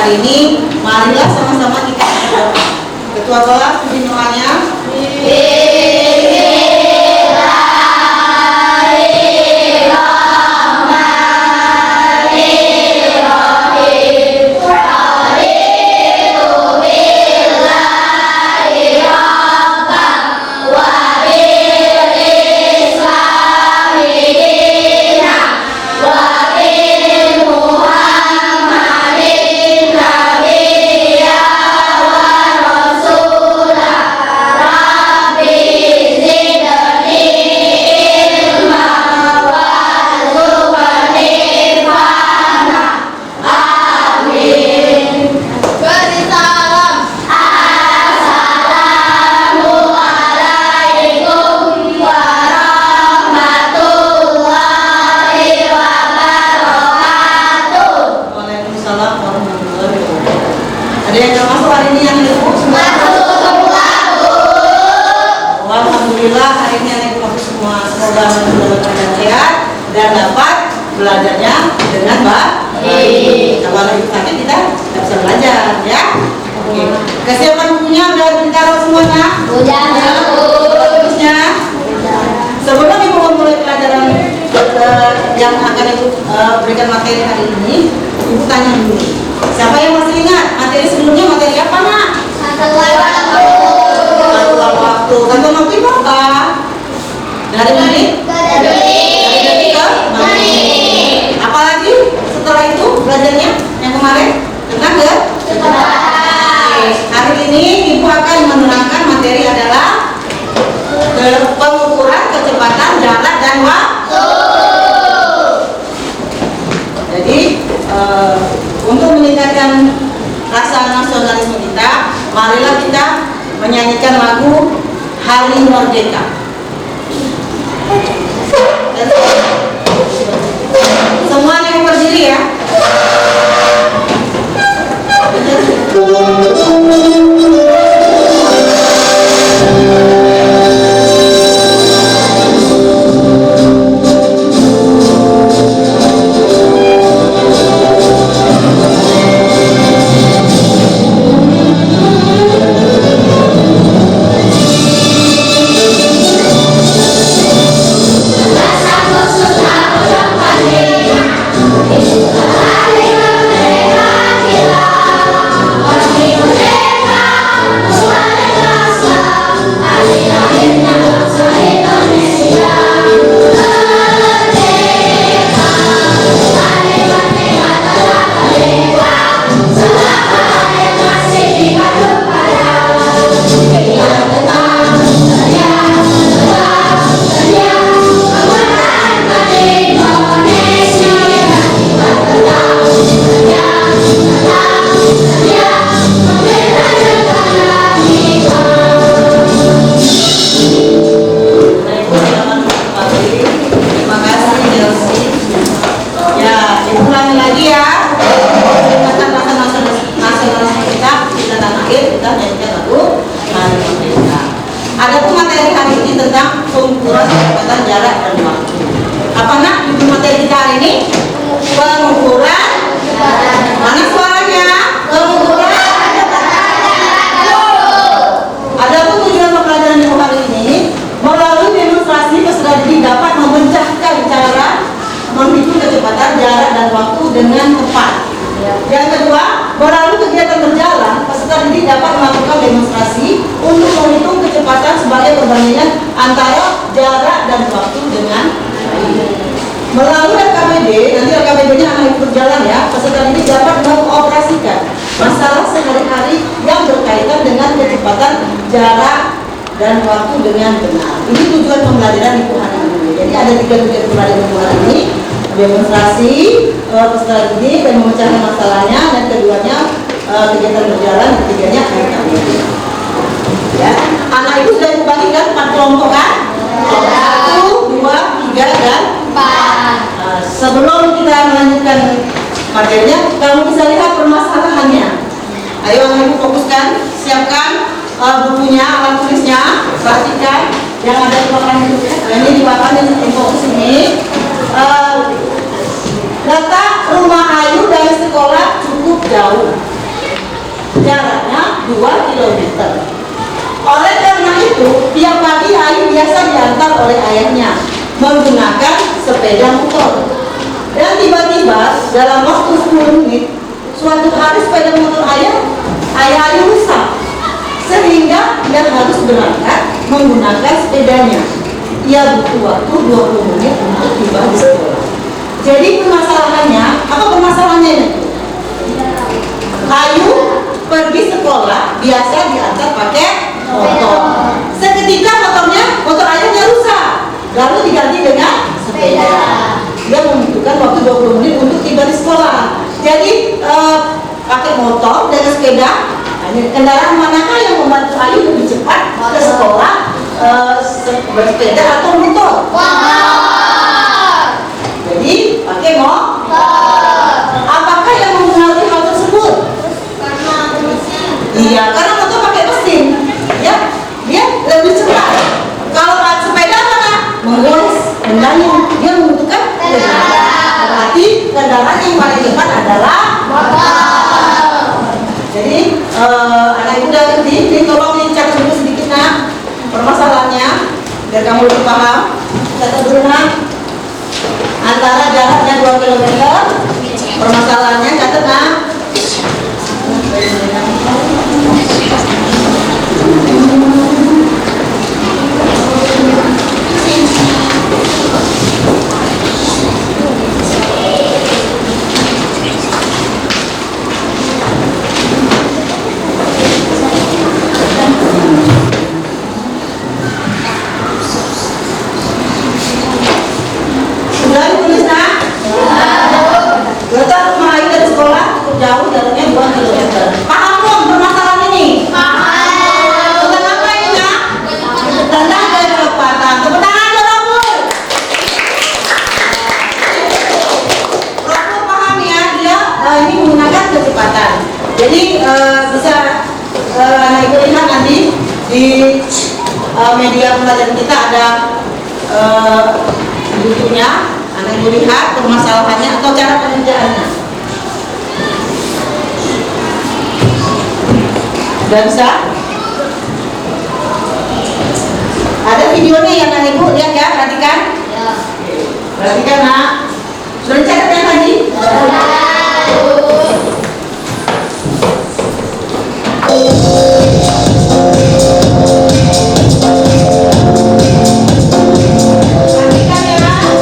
hari ini, marilah sama-sama kita berdoa. Ketua kelas pimpin doanya. Ada yang nggak masuk hari ini yang ibu semua? Alhamdulillah hari ini anak ibu semua semoga mendapat keadaan sehat dan dapat belajarnya dengan baik. Kalau anak ibu sakit kita nggak bisa belajar ya. Oke. Kesiapan bukunya udah ditaruh semuanya? Udah. Bagusnya. Sebelum ibu memulai pelajaran yang akan ibu berikan materi hari ini, ibu tanya dulu. Siapa yang masih ingat materi sebelumnya, materi apa nak? Satuan waktu. Satuan waktu. Satuan waktu itu apa? Dari menit? Dari detik ke menit. Apalagi setelah itu belajarnya yang kemarin tentang kecepatan. Hari ini ibu akan menerangkan materi adalah pengukuran kecepatan jarak dan waktu. Jadi untuk meningkatkan rasa nasionalisme kita, marilah kita menyanyikan lagu Hari Merdeka. Semuanya yang berdiri ya. Adapun materi hari ini tentang pengukuran kecepatan jarak dan waktu. Apa nak judul materi kita hari ini? Pengukuran. Mana suaranya? Pengukuran. Adapun tujuan pembelajaran ibu hari ini melalui demonstrasi peserta didik dapat memecahkan cara menghitung kecepatan jarak dan waktu dengan tepat. Yang kedua, melalui kegiatan berjalan, peserta didik dapat melakukan demonstrasi untuk menghitung kecepatan sebagai perbandingan antara jarak dan waktu dengan melalui RKBD. Nanti RKBD-nya akan ikut berjalan ya. Peserta didik dapat mengoperasikan masalah sehari-hari yang berkaitan dengan kecepatan jarak dan waktu dengan benar. Ini tujuan pembelajaran ibu hari ini. Jadi ada 3 tujuan pembelajaran ibu hari ini: demonstrasi peserta didik dan memecahkan masalahnya, dan keduanya kegiatan berjalan, ketiganya RKBD. Ya, anak itu sudah dibagikan 4 kelompok kan? 1, 2, 3, dan 4. Sebelum kita melanjutkan materinya, kamu bisa lihat permasalahannya. Ayo anak ibu fokuskan, siapkan bukunya, alat tulisnya, perhatikan yang ada di belakang itu. Ini di belakang yang fokus ini. Letak rumah Ayu dari sekolah cukup jauh. 2 kilometer. Oleh karena itu, tiap pagi Ayu biasa diantar oleh ayahnya menggunakan sepeda motor. Dan tiba-tiba dalam waktu 10 menit, suatu hari sepeda motor ayah Ayu rusak, sehingga dia harus berangkat menggunakan sepedanya. Ia butuh waktu 20 menit untuk tiba di sekolah. Jadi permasalahannya, apa permasalahannya ini? Ayu pergi sekolah biasa diantar pakai motor. Seketika motor ayahnya rusak, lalu diganti dengan sepeda. Dia membutuhkan waktu 20 menit untuk tiba di sekolah. Jadi pakai motor dengan sepeda. Kendaraan manakah yang membantu Ayu lebih cepat ke sekolah, bersepeda atau motor? Jadi pakai motor. Apakah yang mempengaruhi hal tersebut? Iya, karena motor pakai mesin, ya, dia lebih cepat. Kalau sepeda mana? Menggoes bendanya, dia membutuhkan kendaraan. Berarti kendaraan yang paling cepat adalah motor. Jadi anak ibu dan adik, tolong dicatat dulu sedikit nak permasalahannya biar kamu lebih paham. Catat dulu nak, antara jaraknya 2 km, permasalahannya catat nak. Jauh jaraknya 2 km. Paham belum permasalahan ini? Paham. Tentang apa ini nak? Tentang kecepatan. Tepuk tangan Robur. Robur paham ya, dia ini menggunakan kecepatan. Jadi bisa anak ibu lihat nanti di media pembelajaran kita ada YouTube-nya. Anak ibu lihat permasalahannya atau cara pengerjaannya. Sudah bisa? Ada videonya yang anak ibu lihat ya, perhatikan. Ya. Perhatikan nak. Sudah dicatat yang tadi? Perhatikan ya nak.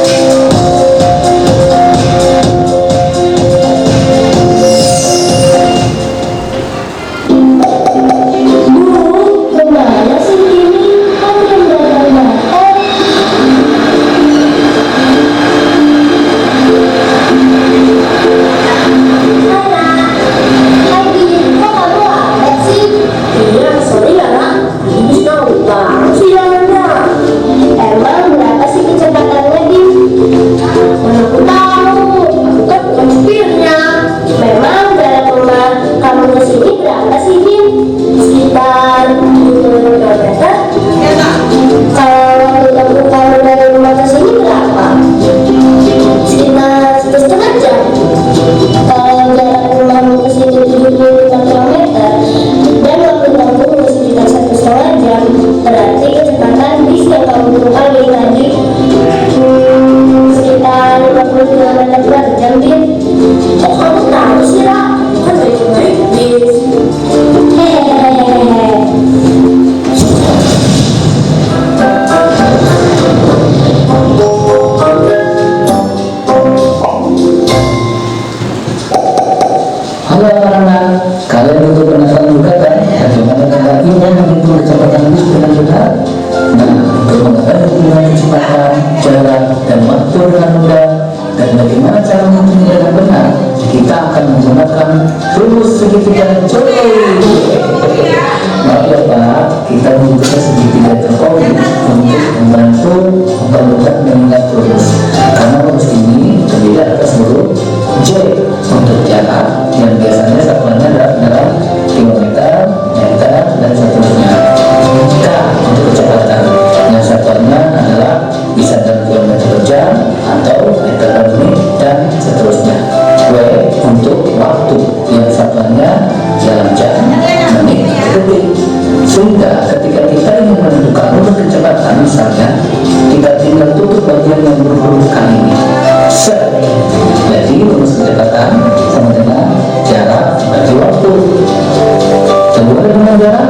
untuk waktu yang satuannya dalam jam. misalnya kita tinggal tutup bagian yang berhuruf K ini. Set. Jadi rumus kecepatan sama dengan jarak bagi waktu. Kedua dengan jarak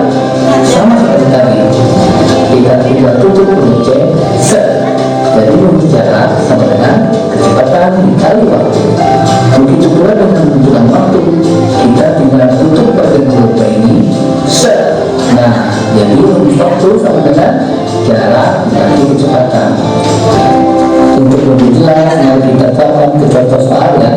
sama seperti tadi. Kita tinggal tutup huruf C. Set. Jadi rumus jarak sama dengan kecepatan dikali waktu. Begitu pula dengan menentukan waktu, kita tinggal tutup bagian huruf K ini. Set. Nah, jadi rumus waktu sama dengan jarak dikali kecepatan. Untuk lebih jelas, mari kita tambahkan ke contoh soalnya.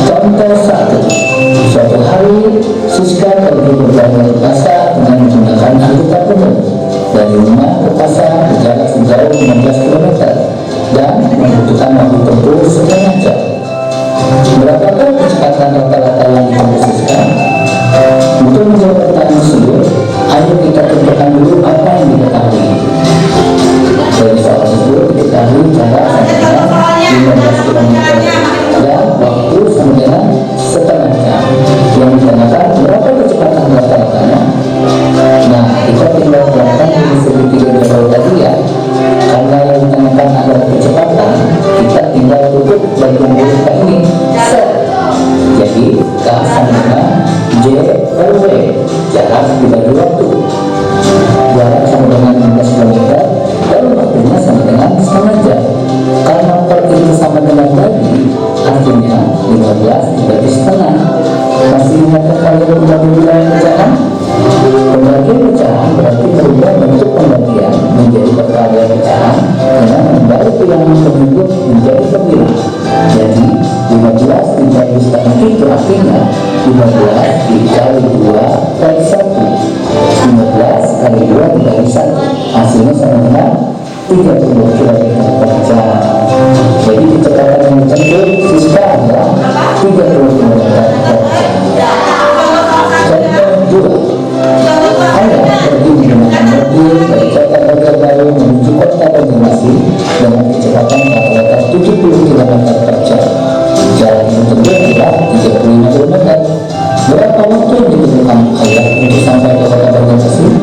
Contoh 1. Suatu hari, Siska pergi berjalan ke pasar dengan menggunakan angkutan umum. Dari rumah ke pasar berjarak sejauh 15 km dan membutuhkan waktu tempuh setengah jam. Berapakah kecepatan rata-rata yang ditempuh Siska? Untuk menjawab pertanyaan tersebut, ayo kita tentukan dulu apa yang diketahui. Dari soal tersebut diketahui jarak sama dengan 15 km dan waktu sama dengan setengah jam. Yang ditanyakan berapa kecepatan rata-ratanya? Nah, kita tinggal melakukan ini segitiga jauh tadi ya. Karena yang ditanyakan adalah kecepatan, kita tinggal tutup bagian huruf K ini. Set. Jadi K sama dengan J per W, jarak dibagi waktu. Jarak sama dengan 15 km dan waktunya sama dengan setengah jam. Karena per itu sama dengan bagi, artinya 15 dibagi setengah. Masih ingat kalian pembagi wilayah pecahan? Pembagian pecahan berarti merubah bentuk pembagian menjadi perkalian pecahan dengan membalik bilangan penyebut menjadi sembilan. Jadi 15 dibagi setengah itu artinya 15 dikali 2 kali 1. 15 kali 2 dikali 1 hasilnya sama dengan 30 km per jam. Jadi kecepatan yang ditempuh Siska adalah 30 km per jam. Contoh 2. Ayah pergi menggunakan mobil dari kota Banjarbaru menuju kota Banjarmasin dengan kecepatan rata-rata 70 km per jam. Jarak yang ditempuh adalah 35 km. Berapa waktu yang diperlukan ayah untuk sampai ke kota Banjarmasin?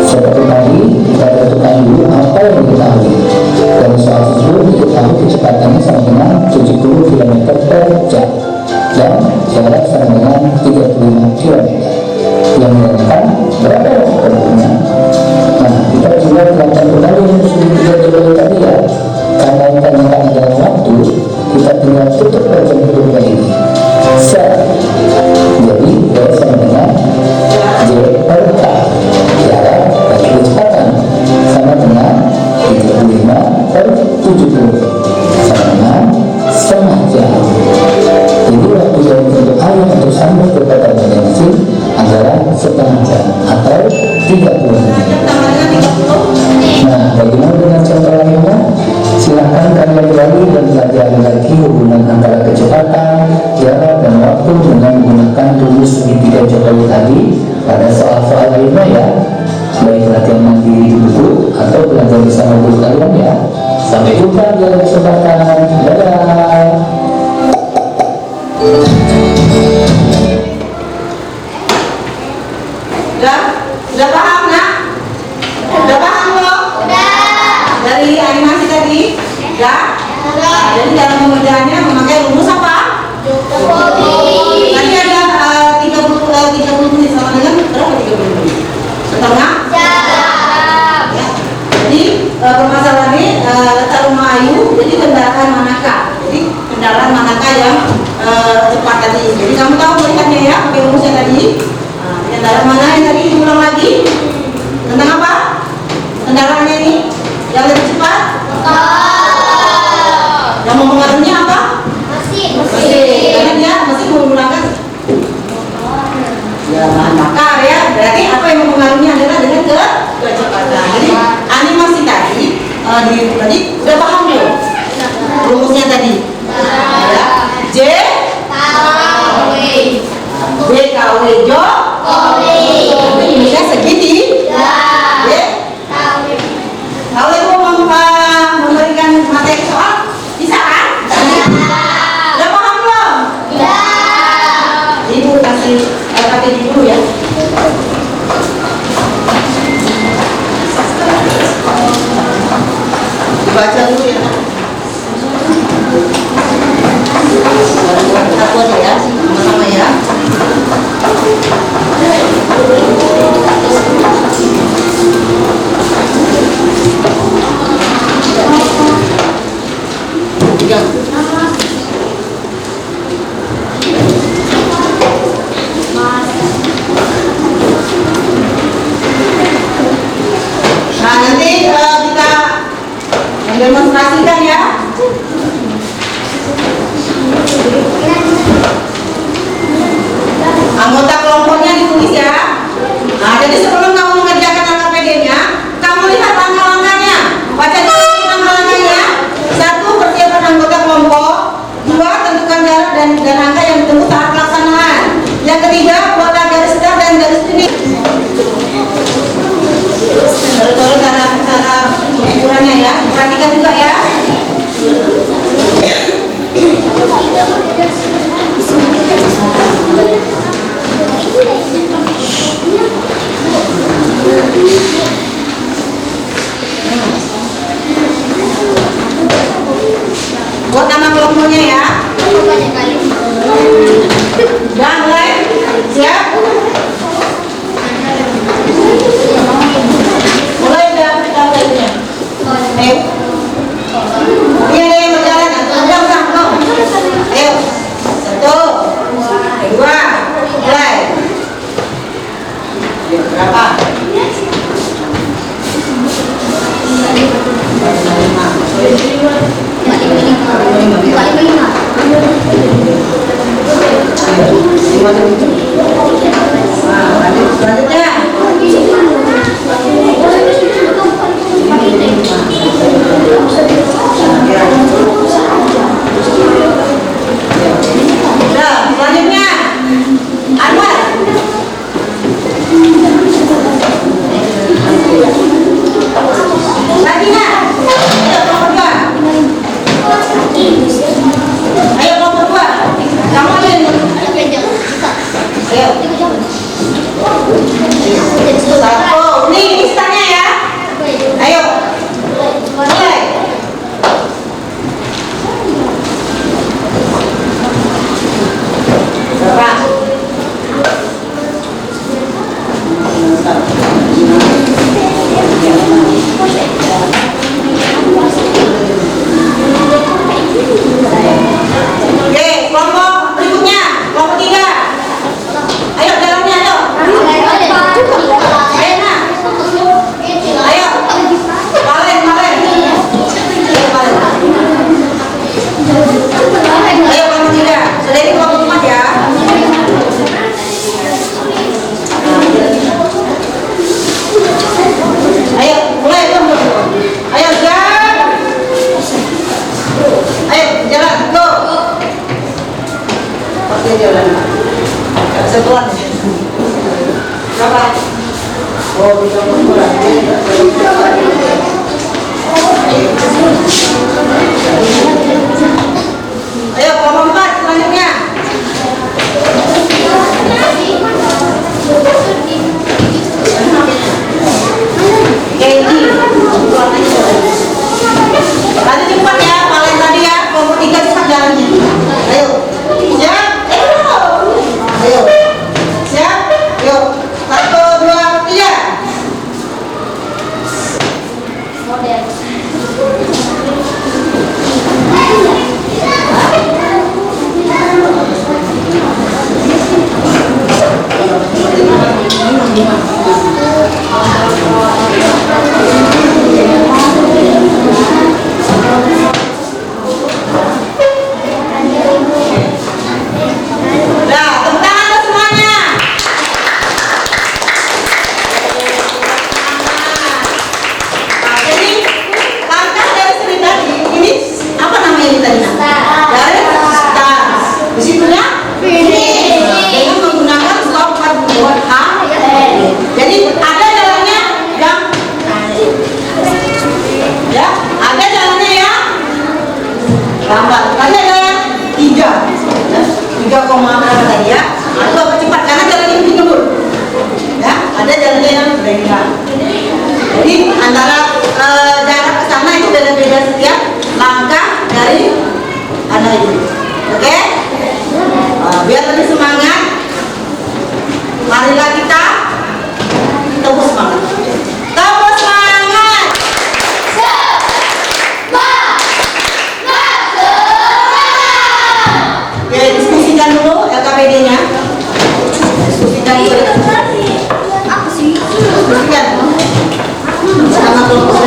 Seperti tadi, kita tentukan dulu apa yang diketahui. Dari soal tersebut diketahui kecepatannya sama dengan 70 km per jam dan jarak sama dengan 35 km. Yang menanyakan berapa waktu tempuhnya? Nah, kita coba melakukan kembali segitiga jauh tadi ya. Karena yang ditanyakan adalah waktu, kita tinggal tutup bagian huruf K ini. Set. Jadi W sama dengan J per K, jarak bagi kecepatan sama dengan 35 per 70 sama dengan setengah jam. Jadi waktu yang untuk ayah untuk sampai ke kota Banjarmasin adalah setengah jam atau 30 menit. Nah, bagaimana dengan contoh lainnya? Silahkan kalian kembali dan pelajari lagi hubungan antara kecepatan, jarak, dan waktu dengan menggunakan rumus segitiga Jokowi tadi pada soal-soal lainnya ya. Baik latihan mandiri di buku atau belajar bersama guru kalian ya. Sampai jumpa di lain kesempatan. Dadah. Udah paham nak? Udah paham loh? Dari animasi tadi? Udah? Jadi dalam pengerjaannya memakai rumus apa? Tadi ada 30 menit sama dengan berapa 30 menit? Setengah? Ya. Jadi permasalahannya letak rumah Ayu, jadi kendaraan manakah? Jadi kendaraan manakah yang cepat tadi? Jadi kamu tahu melihatnya ya, pakai rumusnya tadi. Kendaraan mana yang tadi diulang lagi? Tentang apa? Kendaraannya ini yang lebih cepat? Yang mempengaruhinya apa? Mesin. Karena dia mesin menggunakan bahan bakar ya. Berarti apa yang mempengaruhinya adalah dengan kecepatan. Jadi animasi tadi tadi udah paham belum? Rumusnya tadi. Ya. J KW Jo Indonesia Didemonstrasikan ya. Anggota kelompoknya ditulis ya. Nah, jadi sebelum kamu mengerjakan LKPD-nya, kamu lihat langkah-langkahnya. Baca dulu langkah-langkahnya. 1. Persiapan anggota kelompok. 2. Tentukan jarak dan angka yang ditempuh saat pelaksanaan. Yang ketiga, buatlah garis start dan garis finish. Terus cara ukurannya ya. Perhatikan juga ya. Buat nama kelompoknya ya. Dan mulai. Siap? Mulai udah kita. Ayo. Ini ada yang berjalan. Ayo. 1, 2, mulai. Berapa? 1, nih listanya ya. Ayo, mulai. Berapa? Oke, kelompok berikutnya, kelompok 3. Ayo jalannya, ayo. Ayo, balen. Ayo kelompok 3. Sudah ini kelompok 4 ya. Ayo, mulai. Ayo, siap. Ayo, jalan, go. Oke, jalan. Setelan. Berapa? Oh, bisa berkurang. Ayo, kelompok 4 selanjutnya. Lanjut cepat ya, paling tadi ya, kelompok 3 cepat jalannya. Ayo, siap, ayo, siap, yuk, 1, 2, 3. Nah, tepuk tangan tuh semuanya. Nah, jadi langkah dari sini tadi, ini apa namanya ini tadi? Dari start. Disitunya finish. Dengan menggunakan stop 4 H. Jadi ada jalannya yang ya, ada jalannya yang lambat. Tadi ada yang 3 koma berapa tadi ya? Atau apa cepat karena jalannya begini dulu. Ya, ada jalannya yang berbeda. Jadi antara jarak ke sana itu beda-beda setiap langkah dari anak ini. Oke? Biar lebih semangat, marilah kita tepuk semangat. Tepuk semangat. Oke, diskusikan dulu LKPD-nya. Diskusikan dulu. Diskusikan. Sama kelompok.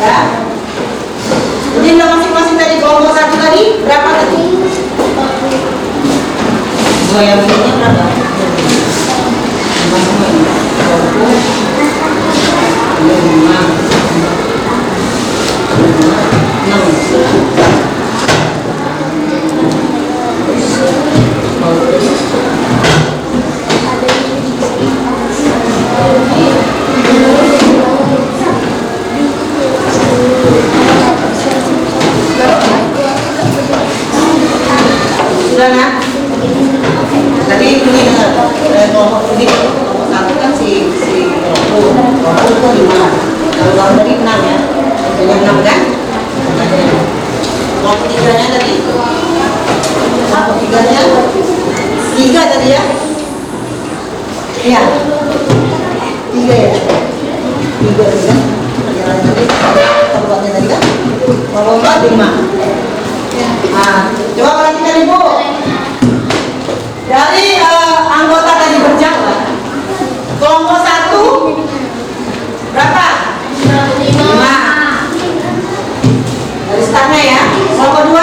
Ya. Jadi masing-masing dari kelompok 1 tadi berapa tadi? Dua yang ini berapa? Sudah nak? Tadi ini dengar kelompok ini kelompok 1 kan si kelompok itu 5. Kalau kamu tadi 6 ya, jadi 6 kan? Kelompok 3-nya tadi? Kelompok 3-nya 3 tadi ya? Iya, 3 ya? 3 tadi kan? Perjalanan tadi, kelompoknya tadi kan? Kelompok 4 5. Nah, coba perhatikan Ibu. Dari anggota tadi berjalan, kelompok 1 berapa? 5. Dari startnya ya. Kelompok 2?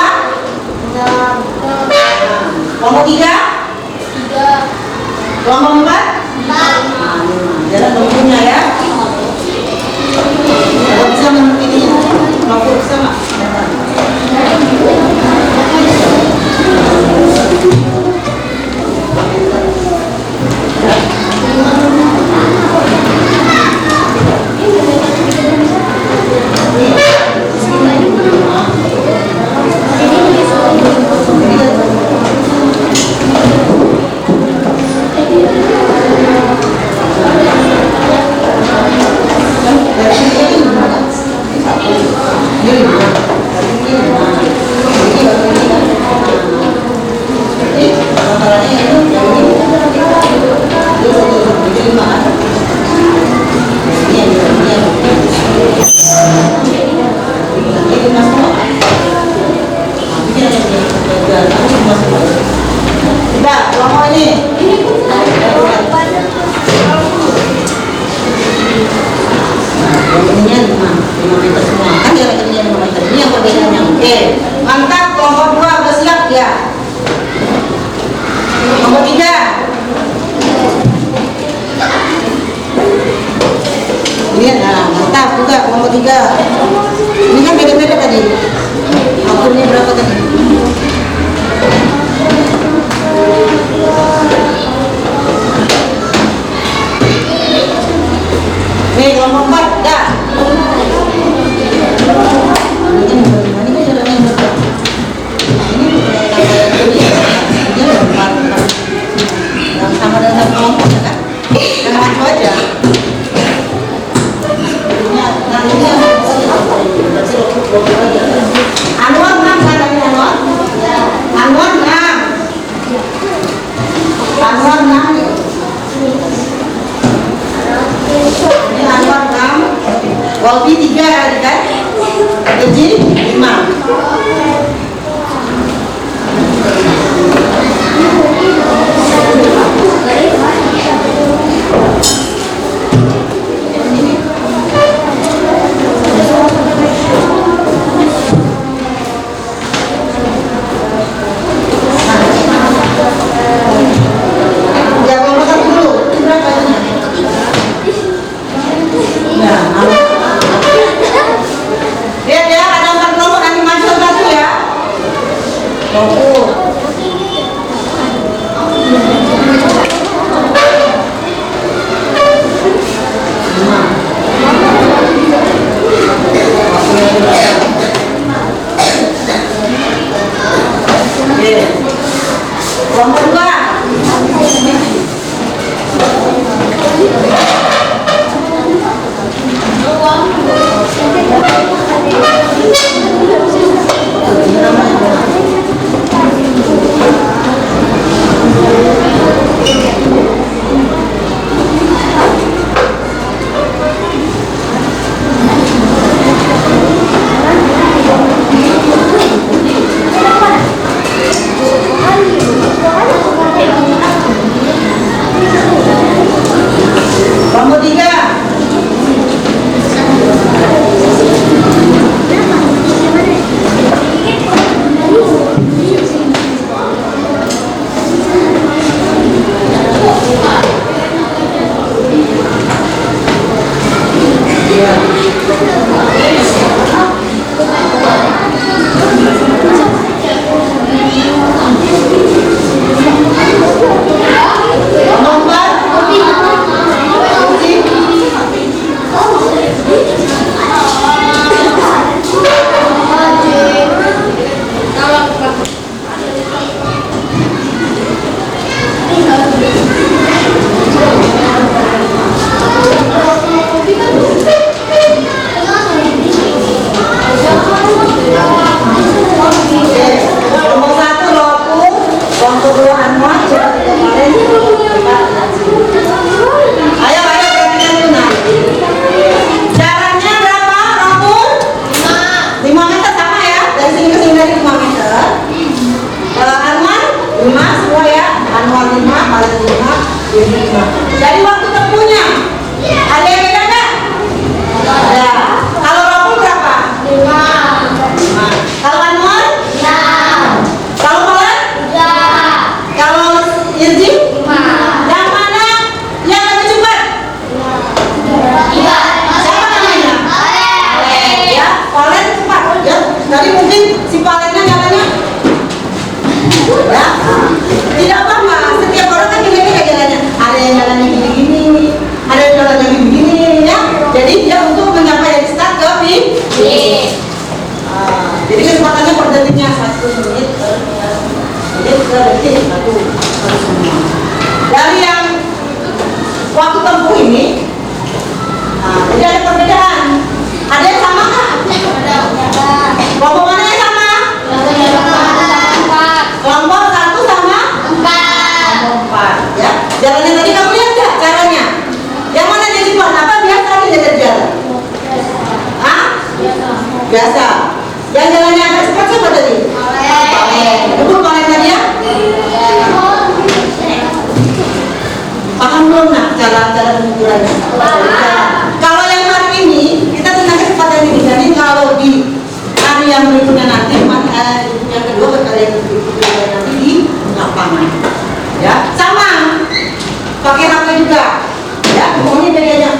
Kelompok 3? Kelompok 4? 5. Jalan kelompoknya ya. Kalau bisa menurut ini, kelompok bisa nggak? Ini kan beda-beda tadi. Waktunya berapa tadi? Nih, kelompok 4, dah. Sama dengan kelompok kan? Yang maju aja. Anwar 6 kan tadi Anwar? Anwar 6. Anwar 6. Ini Anwar 6. Walbi 3 kali kan? Jadi 5. Lihat ya, ada 4 biasa. Yang jalannya agak cepat siapa tadi? Palen. Betul Palen tadi ya? Paham belum nak cara pengukurannya? Kalau yang hari ini kita tentang kecepatan ini. Jadi kalau di hari yang berikutnya nanti, yang kedua kalian berikutnya nanti di lapangan. Ya, sama. Pakai HP juga. Ya, pokoknya bedanya.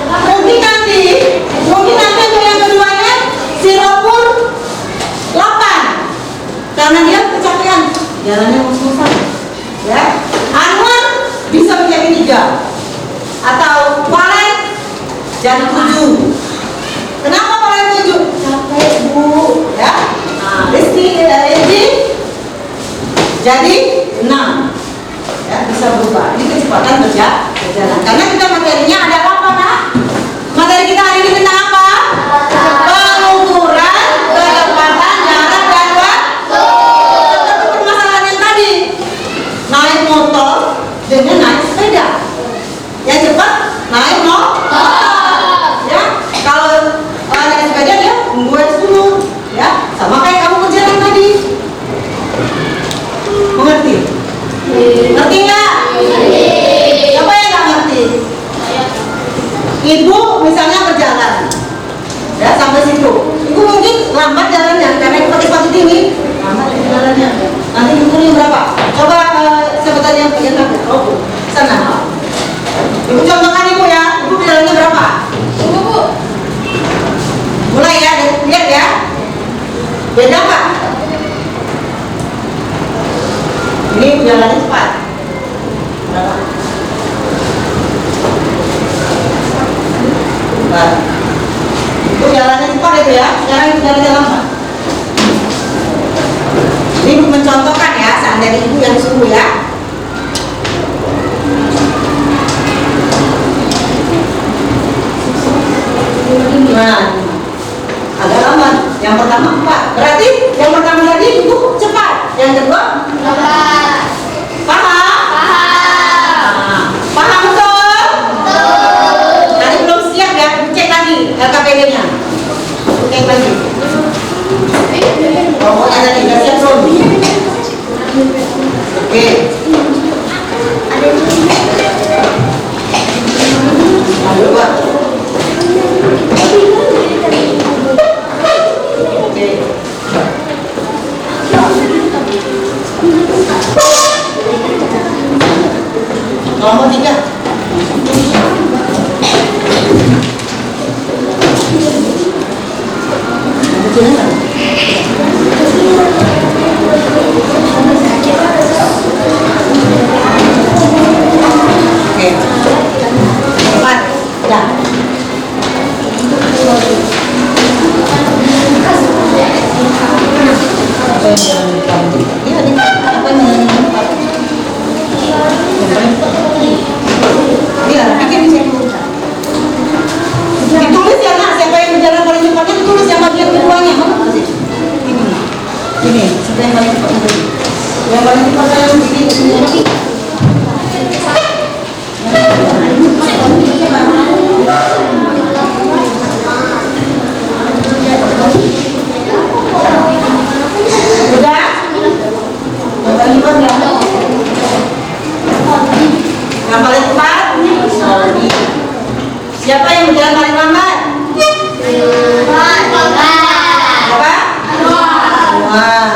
Mungkin nanti untuk yang keduanya si Ropur 8 karena dia kecapean jalannya ngos-ngosan. Ya, Anwar bisa menjadi 3 atau Palen jadi 7. Kenapa Palen 7? Capek bu, ya. Nah, Rizky jadi 6. Ya, bisa berubah. Ini kecepatan berjalan. Karena kita materinya ada apa nak? Materi kita hari ini tentang apa? Pengukuran kecepatan jarak dan waktu. Itu permasalahan yang tadi. Naik motor dengan naik sepeda. Yang cepat naik motor. Ya, kalau naik sepeda dia membuat dulu. Ya, sama kayak kamu berjalan tadi. Mengerti? Ngerti nggak? Siapa yang nggak ngerti? Ibu misalnya berjalan, ya sampai situ. Ibu mungkin lambat jalannya karena ibu pakai sepatu tinggi. Lambat jalannya. Nanti ibunya berapa? Coba sebentar yang ngambil. Oh, sana. Ibu contohkan ibu ya. Ibu jalannya berapa? Tunggu bu. Mulai ya, lihat ya. Beda nggak? Ini jalannya cepat. Berapa? Nah, itu jalannya cepat itu ya. Sekarang itu jalannya lambat. Ini mencontohkan ya, seandainya ibu yang suruh ya. Nah, agak lambat. Yang pertama 4. Berarti yang pertama tadi ibu cepat. Yang kedua lambat. Paham? Paham. Paham betul? Betul. Tadi belum siap ya, cek lagi LKPD-nya. Cek lagi. Pokoknya tadi nggak siap belum? Oke. Ayo Pak. Nomor 3. Oke. 4. Ya. Ditulis ya nak, siapa yang berjalan paling cepatnya ditulis yang bagian keduanya. Ini, siapa yang paling cepat tadi? Yang paling cepat yang begini. Udah? Yang paling cepat ya? Yang paling cepat? Siapa yang berjalan paling lambat? Apa? Wah.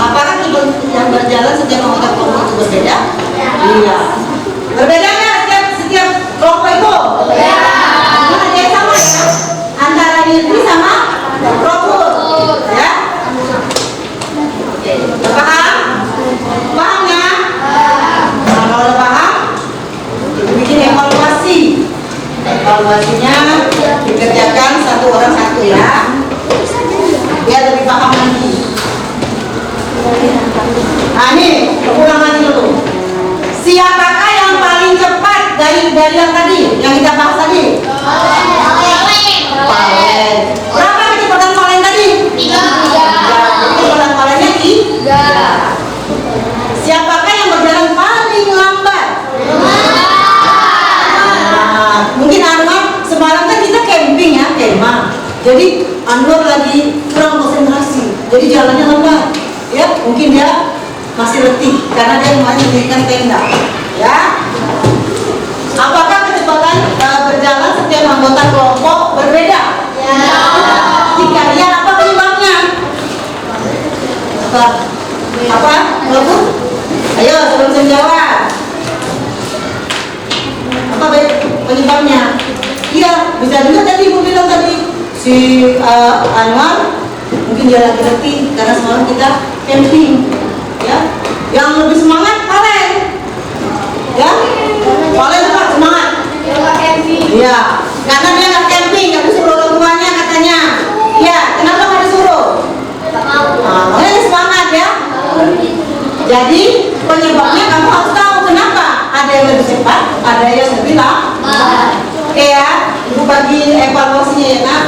Apakah yang berjalan setiap anggota kelompok itu berbeda? Iya. Berbeda nggak setiap kelompok itu? Berbeda. Ini ada yang sama ya? Antara diri sama kelompok, ya? Paham? Paham ya? Nah, kalau udah paham, bikin evaluasi. Evaluasinya dikerjakan satu orang satu ya, biar lebih paham lagi. Nah ini ulang lagi dulu. Siapakah yang paling cepat dari yang tadi yang kita bahas tadi? Palen. Berapa kecepatan Palen tadi? 3. Kecepatan Palennya 3. Siapakah yang berjalan paling lambat? Nah, mungkin Arman semalam kan kita camping ya, kemah. Jadi Anwar lagi kurang konsentrasi, jadi jalannya lambat. Ya, mungkin dia masih letih karena dia kemarin mendirikan tenda. Ya, apakah kecepatan berjalan setiap anggota kelompok berbeda? Ya. Jika iya, apa penyebabnya? Apa? Kelompok? Ayo, sebelum saya jawab. Apa penyebabnya? Iya, bisa juga tadi ibu bilang tadi si Anwar mungkin dia lagi letih karena semalam kita camping, ya. Yang lebih semangat Valen, ya. Valen apa semangat? Iya, karena dia nggak camping, nggak disuruh orang tuanya katanya. Iya, kenapa nggak disuruh? Makanya dia semangat ya. Jadi penyebabnya kamu harus tahu kenapa. Ada yang lebih cepat, ada yang lebih lambat. Oke ya, ibu bagi evaluasinya ya nak.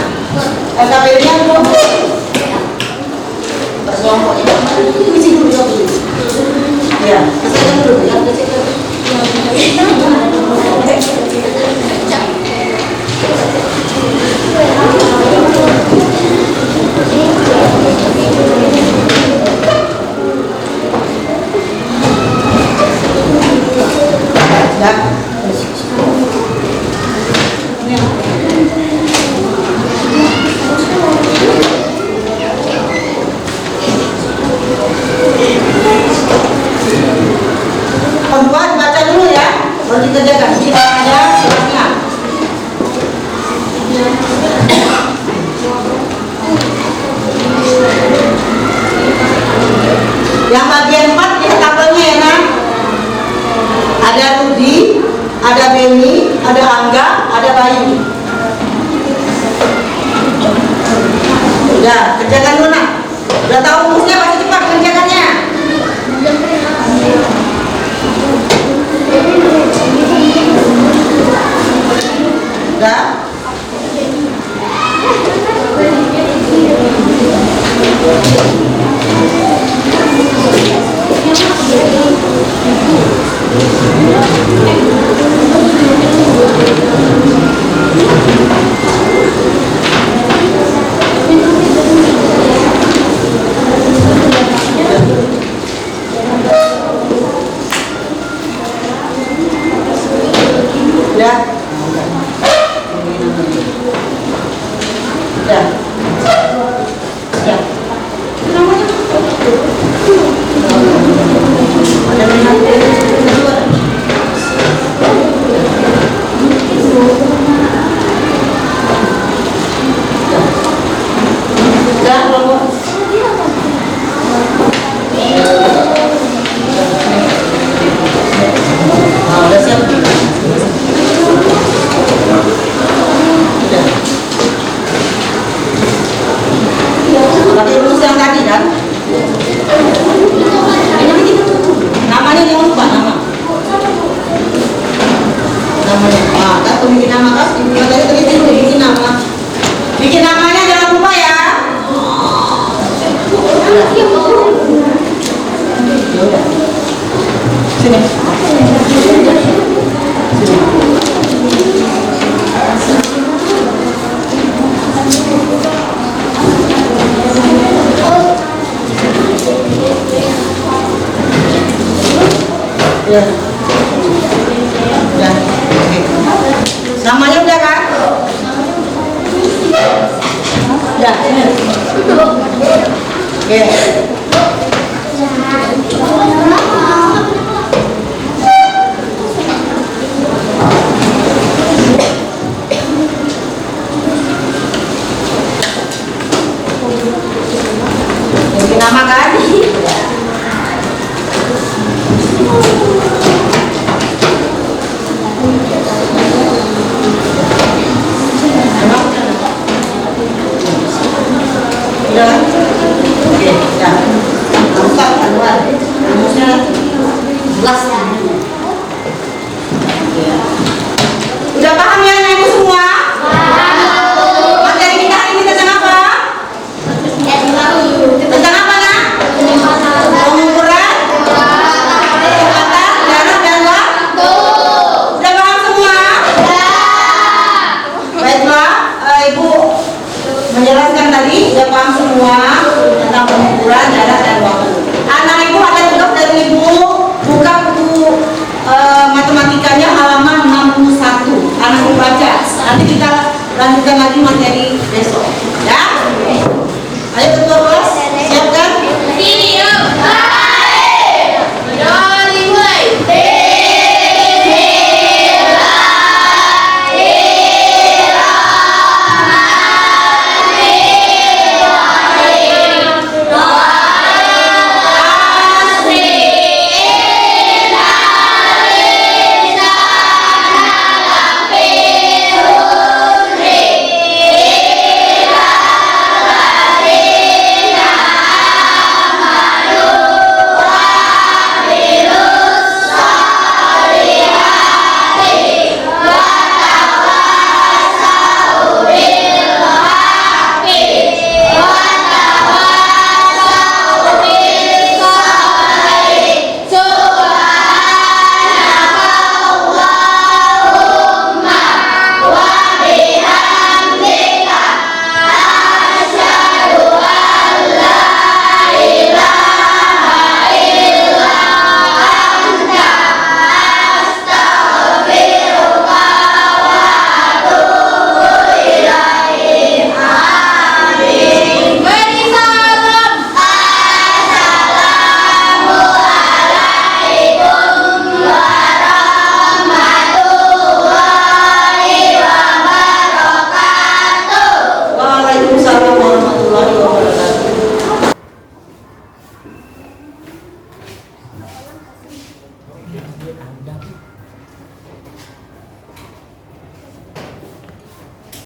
KPD-nya dulu. Kelompoknya. Isi dulu ya. Ya, kesayangan dulu ya. Pembuat baca dulu ya, baru dikerjakan. Jika ada silakan. Yang bagian 4 lihat tabelnya ya nak. Ada Rudi, ada Beni, ada Angga, ada Bayu. Udah, kerjakan dulu nak. Udah tahu rumusnya pasti cepat kerjakannya. Udah. Udah. Udah. Ya. Ada minat kedua. Udah, kelompok. Udah siap. Pakai rumus yang tadi kan? Namanya jangan lupa nama. Namanya. Ah, kan tuh bikin nama kan? Ibu tadi teliti dulu bikin nama. Bikin namanya jangan lupa ya. Udah. Sini. Ya. Ya. Oke. Namanya udah kan? Udah. Oke. Bikin nama kan? Udah? Oke, ya. Rusak keluar. Rumusnya 11 ya. Udah paham ya anak ibu semua? Materi kita hari ini tentang apa? Tentang apa nak? Pengukuran, kecepatan, jarak dan waktu. Udah paham semua? Baiklah, ibu Sudah paham semua tentang pengukuran jarak dan waktu. Anak ibu ada tugas dari ibu, buka buku matematikanya halaman 61. Anak ibu baca. Nanti kita lanjutkan lagi materi besok. Ya? Ayo ketua kelas.